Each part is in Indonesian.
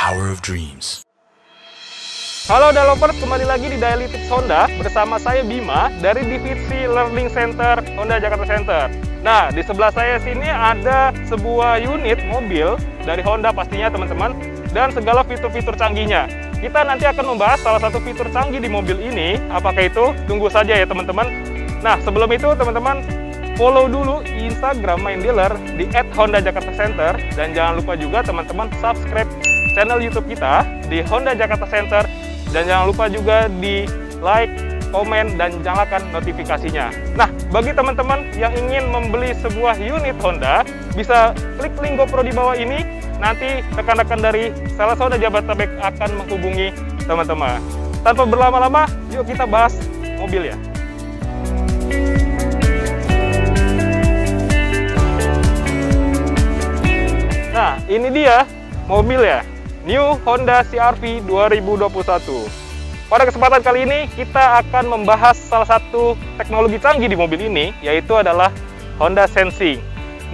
power of dreams. Halo developers, kembali lagi di Daily Tips Honda bersama saya Bima dari Divisi Learning Center Honda Jakarta Center. Nah, di sebelah saya sini ada sebuah unit mobil dari Honda pastinya teman-teman, dan segala fitur-fitur canggihnya. Kita nanti akan membahas salah satu fitur canggih di mobil ini. Apakah itu? Tunggu saja ya teman-teman. Nah, sebelum itu teman-teman follow dulu Instagram main dealer di @honda_jakarta_center, dan jangan lupa juga teman-teman subscribe channel YouTube kita di Honda Jakarta Center, dan jangan lupa juga di like, komen, dan nyalakan notifikasinya. Nah, bagi teman-teman yang ingin membeli sebuah unit Honda, bisa klik link GoPro di bawah ini. Nanti rekan-rekan dari Sales Honda Jabodetabek akan menghubungi teman-teman. Tanpa berlama-lama, yuk kita bahas mobil ya. Nah, ini dia mobil ya, New Honda CR-V 2021. Pada kesempatan kali ini kita akan membahas salah satu teknologi canggih di mobil ini, yaitu adalah Honda Sensing.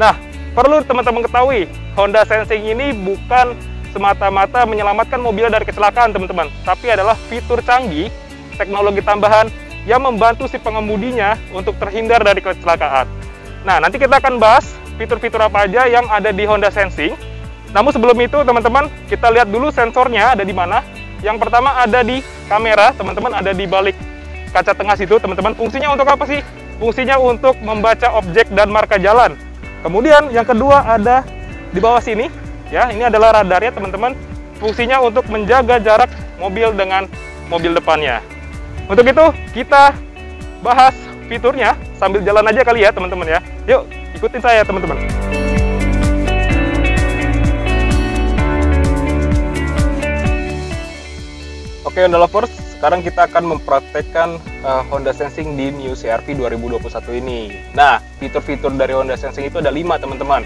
Nah, perlu teman-teman ketahui, Honda Sensing ini bukan semata-mata menyelamatkan mobil dari kecelakaan teman-teman, tapi adalah fitur canggih, teknologi tambahan yang membantu si pengemudinya untuk terhindar dari kecelakaan. Nah, nanti kita akan bahas fitur-fitur apa aja yang ada di Honda Sensing. Namun sebelum itu teman-teman, kita lihat dulu sensornya ada di mana. Yang pertama ada di kamera, teman-teman, ada di balik kaca tengah situ, teman-teman. Fungsinya untuk apa sih? Fungsinya untuk membaca objek dan marka jalan. Kemudian yang kedua ada di bawah sini, ya, ini adalah radarnya teman-teman. Fungsinya untuk menjaga jarak mobil dengan mobil depannya. Untuk itu kita bahas fiturnya sambil jalan aja kali ya teman-teman ya. Yuk ikutin saya teman-teman. Oke Honda Lovers, sekarang kita akan mempraktekkan Honda Sensing di New CR-V 2021 ini. Nah, fitur-fitur dari Honda Sensing itu ada 5 teman-teman.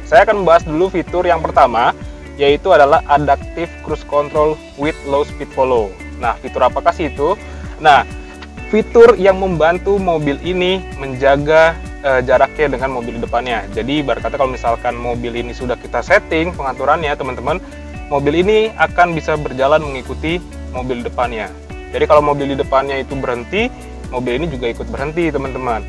Saya akan membahas dulu fitur yang pertama, yaitu adalah Adaptive Cruise Control with Low Speed Follow. Nah, fitur apakah sih itu? Nah, fitur yang membantu mobil ini menjaga jaraknya dengan mobil depannya. Jadi berkata kalau misalkan mobil ini sudah kita setting pengaturannya teman-teman, mobil ini akan bisa berjalan mengikuti mobil depannya. Jadi kalau mobil di depannya itu berhenti, mobil ini juga ikut berhenti teman-teman.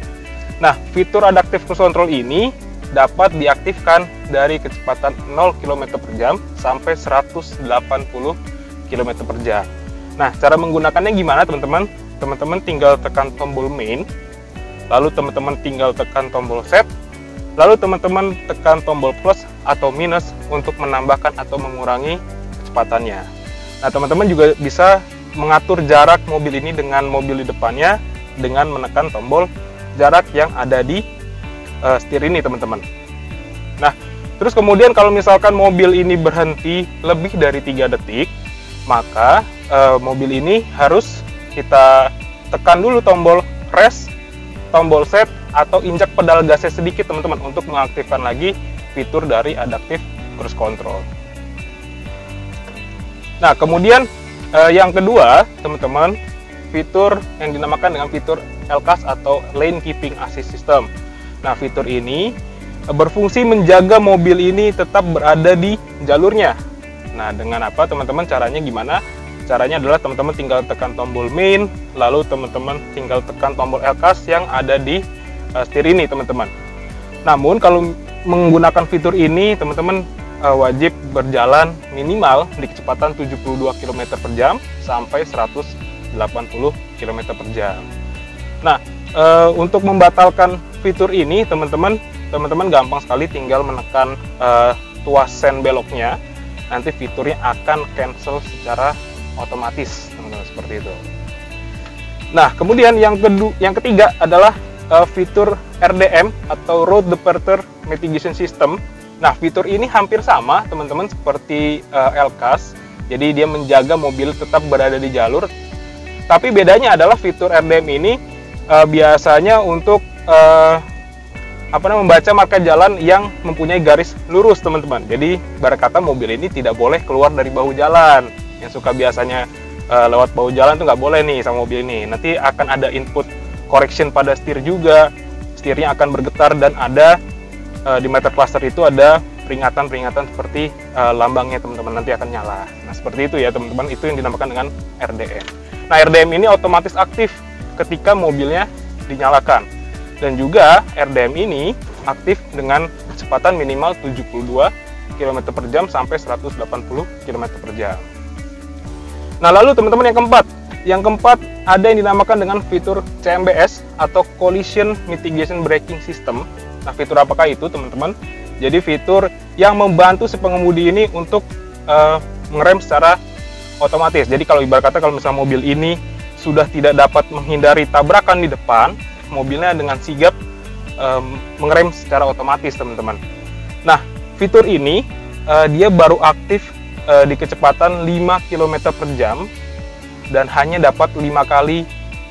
Nah, fitur Adaptive Cruise Control ini dapat diaktifkan dari kecepatan 0 km/jam sampai 180 km/jam. Nah, cara menggunakannya gimana teman-teman? Teman-teman tinggal tekan tombol main, lalu teman-teman tinggal tekan tombol set, lalu teman-teman tekan tombol plus atau minus untuk menambahkan atau mengurangi kecepatannya. Nah, teman-teman juga bisa mengatur jarak mobil ini dengan mobil di depannya dengan menekan tombol jarak yang ada di setir ini, teman-teman. Nah, terus kemudian kalau misalkan mobil ini berhenti lebih dari 3 detik, maka mobil ini harus kita tekan dulu tombol rest, tombol set, atau injak pedal gasnya sedikit, teman-teman, untuk mengaktifkan lagi fitur dari Adaptive Cruise Control. Nah, kemudian yang kedua, teman-teman, fitur yang dinamakan dengan fitur LCAS atau Lane Keeping Assist System. Nah, fitur ini berfungsi menjaga mobil ini tetap berada di jalurnya. Nah, dengan apa teman-teman? Caranya gimana? Caranya adalah teman-teman tinggal tekan tombol main, lalu teman-teman tinggal tekan tombol LCAS yang ada di setir ini, teman-teman. Namun kalau menggunakan fitur ini, teman-teman wajib berjalan minimal di kecepatan 72 km/jam sampai 180 km/jam. Nah, untuk membatalkan fitur ini, teman-teman gampang sekali, tinggal menekan tuas sen beloknya. Nanti fiturnya akan cancel secara otomatis, teman-teman, seperti itu. Nah, kemudian yang ketiga adalah fitur RDM atau Road Departure Mitigation System. Nah, fitur ini hampir sama teman-teman seperti LCAS. Jadi dia menjaga mobil tetap berada di jalur. Tapi bedanya adalah fitur RDM ini biasanya untuk membaca marka jalan yang mempunyai garis lurus, teman-teman. Jadi berkata mobil ini tidak boleh keluar dari bahu jalan. Yang suka biasanya lewat bahu jalan tuh nggak boleh nih sama mobil ini. Nanti akan ada input correction pada setir juga. Setirnya akan bergetar, dan ada di meter cluster itu ada peringatan-peringatan seperti lambangnya teman-teman nanti akan nyala. Nah, seperti itu ya teman-teman, itu yang dinamakan dengan RDM. Nah, RDM ini otomatis aktif ketika mobilnya dinyalakan. Dan juga RDM ini aktif dengan kecepatan minimal 72 km per jam sampai 180 km per jam. Nah, lalu teman-teman yang keempat ada yang dinamakan dengan fitur CMBS atau Collision Mitigation Braking System. Nah, fitur apakah itu teman-teman? Jadi fitur yang membantu si pengemudi ini untuk mengerem secara otomatis. Jadi kalau ibarat kata kalau misalnya mobil ini sudah tidak dapat menghindari tabrakan di depan, mobilnya dengan sigap mengerem secara otomatis teman-teman. Nah, fitur ini dia baru aktif di kecepatan 5 km per jam dan hanya dapat 5 kali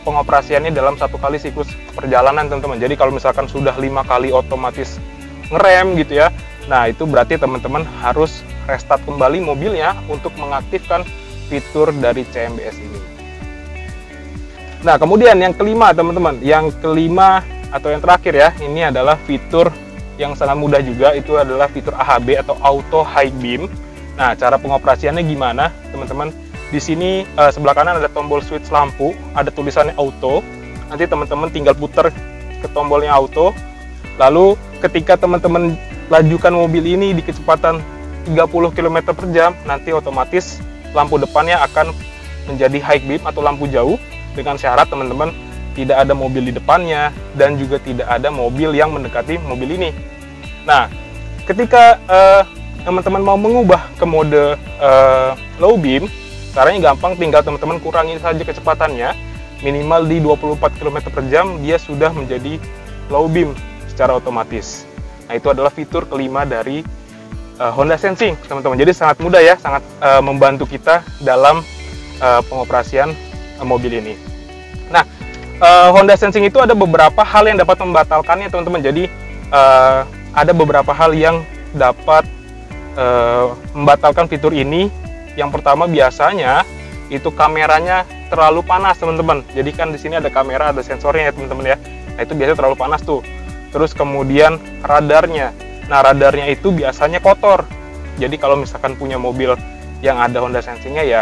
pengoperasiannya dalam satu kali siklus perjalanan teman-teman. Jadi kalau misalkan sudah 5 kali otomatis ngerem gitu ya, nah itu berarti teman-teman harus restart kembali mobilnya untuk mengaktifkan fitur dari CMBS ini. Nah, kemudian yang kelima teman-teman, yang kelima atau yang terakhir ya, ini adalah fitur yang sangat mudah juga, itu adalah fitur AHB atau Auto High Beam. Nah, cara pengoperasiannya gimana teman-teman? Di sini sebelah kanan ada tombol switch lampu, ada tulisannya auto. Nanti teman-teman tinggal putar ke tombolnya auto. Lalu ketika teman-teman lajukan mobil ini di kecepatan 30 km per jam, nanti otomatis lampu depannya akan menjadi high beam atau lampu jauh, dengan syarat teman-teman tidak ada mobil di depannya dan juga tidak ada mobil yang mendekati mobil ini. Nah, ketika teman-teman mau mengubah ke mode low beam, caranya gampang, tinggal teman-teman kurangi saja kecepatannya, minimal di 24 km per jam dia sudah menjadi low beam secara otomatis. Nah, itu adalah fitur kelima dari Honda Sensing teman-teman. Jadi sangat mudah ya, sangat membantu kita dalam pengoperasian mobil ini. Nah, Honda Sensing itu ada beberapa hal yang dapat membatalkannya teman-teman. Jadi ada beberapa hal yang dapat membatalkan fitur ini. Yang pertama, biasanya itu kameranya terlalu panas teman-teman. Jadi kan di sini ada kamera, ada sensornya ya teman-teman ya. Nah, itu biasanya terlalu panas tuh. Terus kemudian radarnya. Nah, radarnya itu biasanya kotor. Jadi kalau misalkan punya mobil yang ada Honda Sensing-nya ya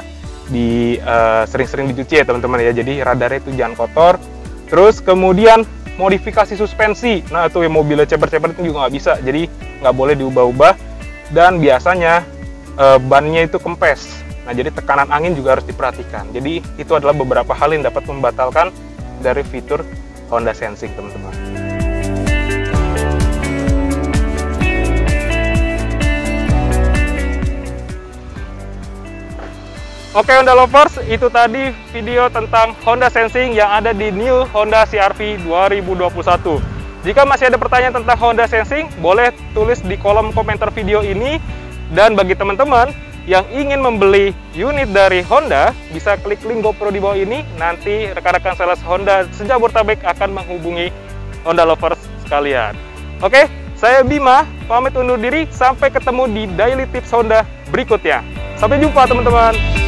sering-sering dicuci ya teman-teman ya. Jadi radarnya itu jangan kotor. Terus kemudian modifikasi suspensi. Nah, tuh yang mobilnya ceper-ceper itu juga nggak bisa. Jadi nggak boleh diubah-ubah. Dan biasanya bannya itu kempes. Nah, jadi tekanan angin juga harus diperhatikan. Jadi itu adalah beberapa hal yang dapat membatalkan dari fitur Honda Sensing teman-teman. Oke Honda Lovers, itu tadi video tentang Honda Sensing yang ada di New Honda CR-V 2021. Jika masih ada pertanyaan tentang Honda Sensing, boleh tulis di kolom komentar video ini. Dan bagi teman-teman yang ingin membeli unit dari Honda, bisa klik link GoPro di bawah ini. Nanti rekan-rekan sales Honda se-Jabodetabek akan menghubungi Honda Lovers sekalian. Oke, saya Bima, pamit undur diri. Sampai ketemu di Daily Tips Honda berikutnya. Sampai jumpa teman-teman.